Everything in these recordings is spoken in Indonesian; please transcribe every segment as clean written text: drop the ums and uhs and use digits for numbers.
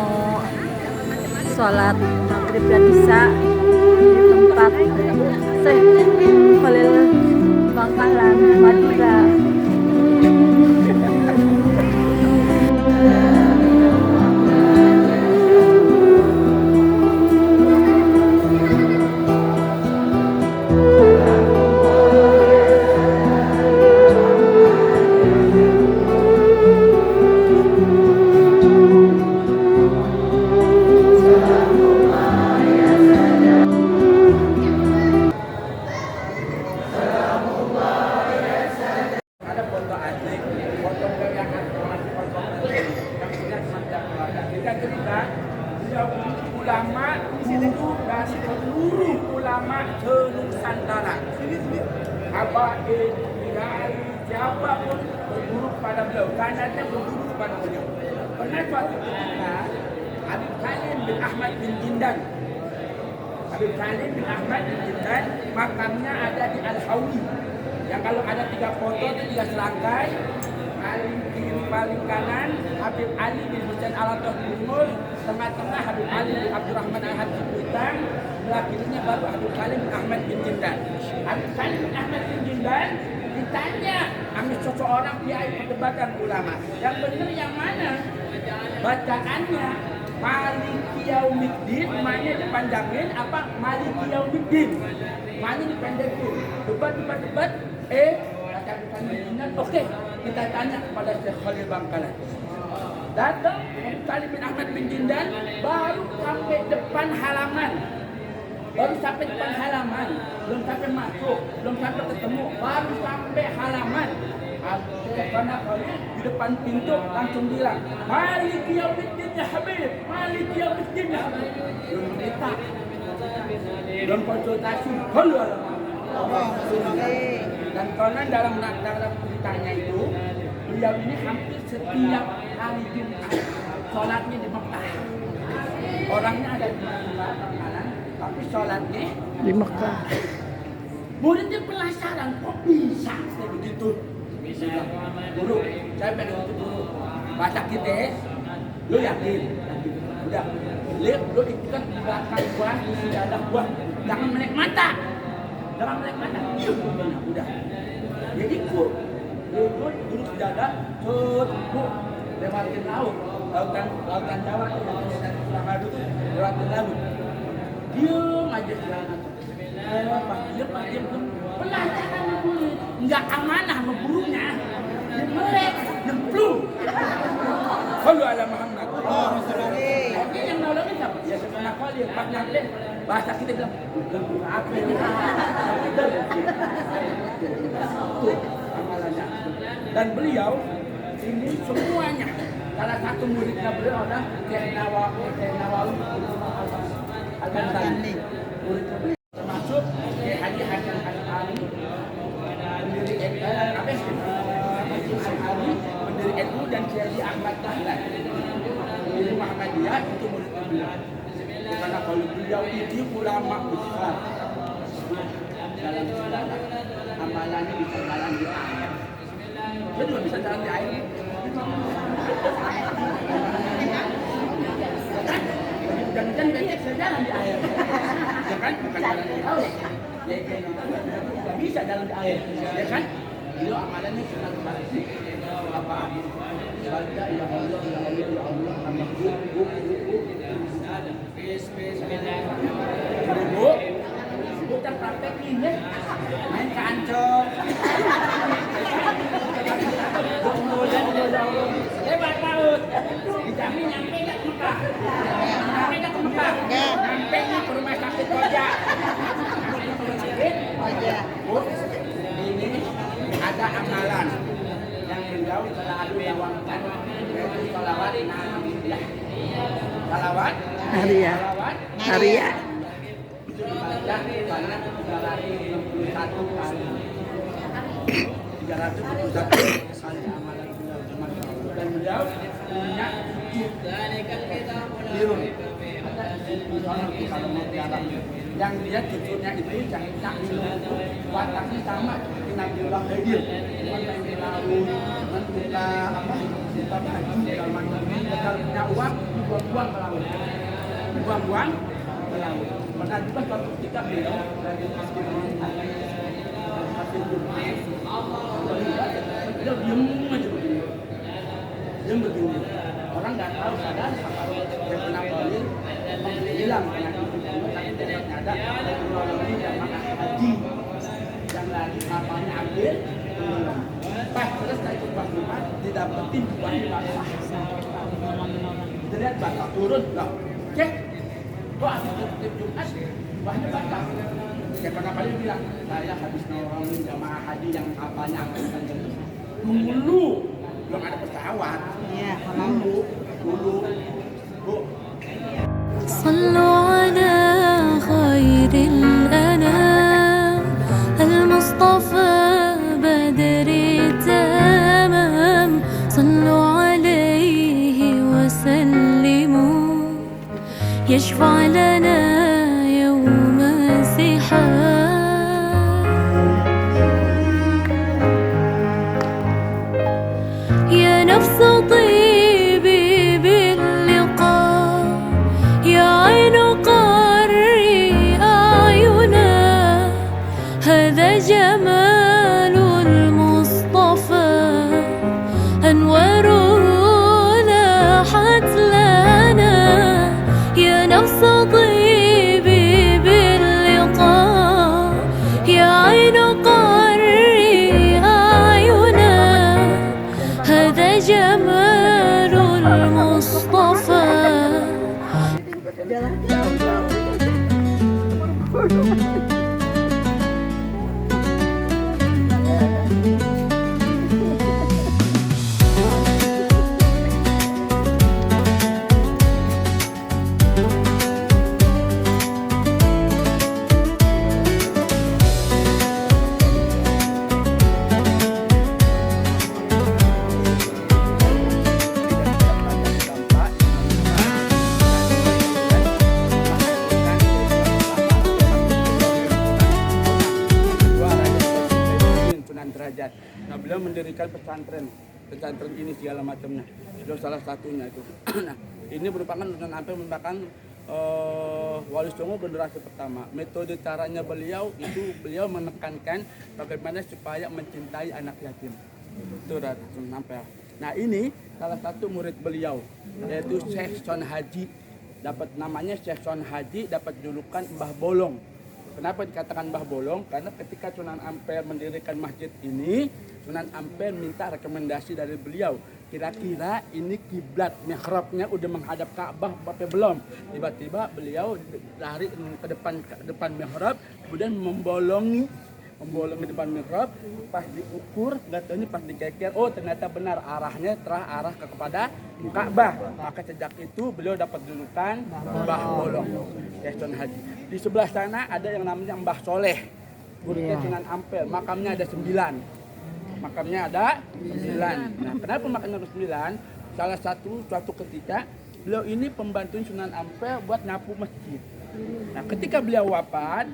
mau sholat maghrib dan isya di tempat Syekh Khalil Bangkalan, Madura. Ulama guru dan seluruh ulama senusantara, Abaid, Kiai, siapapun berguru pada beliau, karenanya berguru kepada beliau. Pernah suatu ketika Habib Khalil bin Ahmad bin Jindan, Habib Khalil bin Ahmad bin Jindan, makamnya ada di Al-Hawi. Yang kalau ada 3 foto itu 3 serangkai, paling kiri paling kanan Habib Ali bin Husain Al-Atah bin Mus, tengah-tengah Habib Ali bin Abdurrahman Al-Hadji Kuitang, belah kirinya baru Habib Khalil bin Ahmad bin Jindan. Habib Khalil bin Ahmad bin Jindan ditanya sama seseorang kiai perdebatan ulama, yang benar yang mana? Bacaannya Maliki Yaumiddin, maknanya dipanjangin apa Maliki Yaumiddin, maknanya dipendekin. Debat. Oke, kita tanya kepada Syekh Khalil Bangkalan. Datang Khalil bin Ahmad bin Jindan, baru sampai depan halaman. Belum sampai depan halaman, belum sampai masuk, belum sampai ketemu, baru sampai halaman. Karena Khalil di depan pintu langsung bilang, Maliki Yaumiddin ya Habib, Maliki Yaumiddin ya Habib. Belum kita, belum konsultasi, dan konon dalam ceritanya itu, beliau ini hampir setiap hari Jumat sholatnya di Mekah. Orangnya ada di Mekah, tapi sholatnya Di Mekah. Muridnya penasaran, kok bisa kayak begitu? Guru, saya pengen itu dulu. Baca kita, lu yakin? Udah, lu ikat di belakang gua, di sejadah gua, jangan melek mata. Udah. Jadi duduk sejadah, lewatin laut, lautan Jawa itu dari Suramadu tuh lewatin laut. Diam aja jalan. Pas diam, pelajaran murid nggak amanah sama gurunya. Dia melek, nyemplung. Kalau ada Muhammad. Oke, yang nolongin siapa? Ya sebenarnya Khalil, Pak nyampe bahasa kita bilang, apa ini? Amalannya. Dan beliau ini semuanya, salah satu muridnya beliau adalah Syekh Nawawi Al-Bantani. Muridnya beliau termasuk Syekh Haji Hasan Al-Ali, pendiri pendiri NU, dan Syekh Ahmad Dahlan, pendiri Muhammadiyah, itu muridnya beliau. Karena kalau beliau ini ulama besar dalam sejarah, amalannya bisa jalan di air. Dia juga bisa jalan di air. Jangan becek saya jalan di air. Ya kan? Bukan jalan di laut. Ya kan? Bisa jalan di air. Ya kan? Beliau amalannya sangat baik. Apa? Baca ya Allah, ya Allah, ya Allah, nama Bu tak praktekin ya, main ke Ancol. Lewat laut, dijamin nyampe nggak ke Mekah? Nyampe nggak ke rumah sakit Koja? Ini ada amalan yang beliau selalu dawamkan, yaitu sholawat Nabilah. Salawat Haria. Itu dibaca karena 361 kali. 361 kali amalan beliau. Dan beliau punya dirun. Yang dia cucunya itu Cak itu wataknya sama seperti Nabiullah Khidir. Cuma main di laut, main buka apa? bab haji segala macam. Kalau punya uang, buang-buang ke laut. Buang-buang ke laut. Pernah juga suatu ketika beliau dari masjid beliau diem aja begini. Diem begini. Orang nggak tahu sadar kalau dia pernah balik hilang karena itu tapi ternyata ada ini jamaah haji yang lagi kapalnya ambil pas terus dari tempat rumah didapetin buahnya basah. Kita lihat basah turun nggak cek wah tiap Jumat buahnya basah. Siapa kapal dia bilang saya habis nolongin jamaah haji yang kapalnya ambil dulu belum ada pesawat. Iya, dulu bu. صلوا على خير الأنام المصطفى بدر التمام صلوا عليه وسلموا يشفع لنا يوم الزحام يا نفس طيبي باللقاء يا عين قري أعينا هذا جمال المصطفى أنواره لاحت لنا يا نفس طيبي باللقاء يا عين قري أعينا هذا جمال المصطفى Derajat. Nah, beliau mendirikan pesantren ini segala macamnya. Itu salah satunya itu. Nah, ini merupakan Sunan Ampel merupakan Wali Songo generasi pertama. Metode caranya beliau itu beliau menekankan bagaimana supaya mencintai anak yatim. Itu Sunan Ampel. Nah, ini salah satu murid beliau yaitu Syekh Son Haji. Dapat namanya Syekh Son Haji, dapat julukan Mbah Bolong. Kenapa dikatakan Mbah Bolong? Karena ketika Sunan Ampel mendirikan masjid ini, Sunan Ampel minta rekomendasi dari beliau. Kira-kira ini kiblat mihrabnya udah menghadap Ka'bah apa belum? Tiba-tiba beliau lari ke depan mihrab, kemudian membolongi depan mihrab, pas diukur, nggak tahu ini pas dikeker, oh ternyata benar arahnya arah kepada Ka'bah. Maka sejak itu beliau dapat julukan Mbah Bolong, Syekh Haji. Di sebelah sana ada yang namanya Mbah Soleh, muridnya Sunan Ampel, makamnya ada 9. Makamnya ada 9. Nah, kenapa makamnya ada 9? Salah suatu ketika beliau ini pembantu Sunan Ampel buat nyapu masjid. Nah, ketika beliau wafat,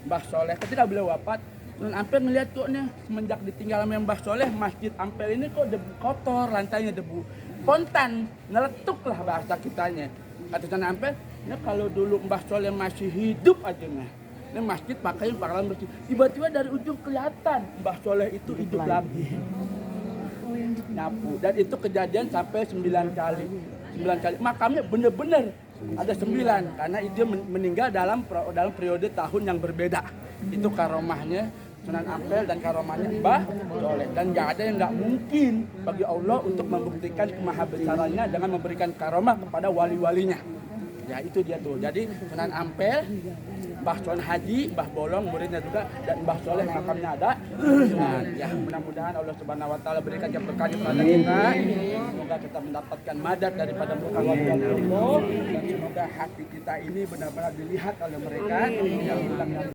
Mbah Soleh, ketika beliau wafat, Sunan Ampel melihat kok nih semenjak ditinggal sama Mbah Soleh, masjid Ampel ini kok debu kotor, lantainya debu. Spontan, ngeletuk lah bahasa kitanya. Kata Sunan Ampel, nah kalau dulu Mbah Soleh masih hidup aja nih, ini masjid pakainya bakalan bersih. Tiba-tiba dari ujung kelihatan Mbah Soleh itu hidup lagi. Nyapu. Dan itu kejadian sampai 9 kali. 9 kali. Makamnya bener-bener ada 9 karena dia meninggal dalam periode tahun yang berbeda. Itu karomahnya Sunan Ampel dan karomahnya Mbah Soleh. Dan nggak ada yang nggak mungkin bagi Allah untuk membuktikan kemahabesarannya dengan memberikan karomah kepada wali-walinya. Ya itu dia tuh. Jadi Sunan Ampel, Mbah Son Haji, Mbah Bolong muridnya juga, dan Mbah Soleh makamnya ada. Nah, ya mudah-mudahan Allah Subhanahu Wa Taala berikan keberkahan kepada kita. Semoga kita mendapatkan madat daripada muka wali Allah, dan semoga hati kita ini benar-benar dilihat oleh mereka yang bilang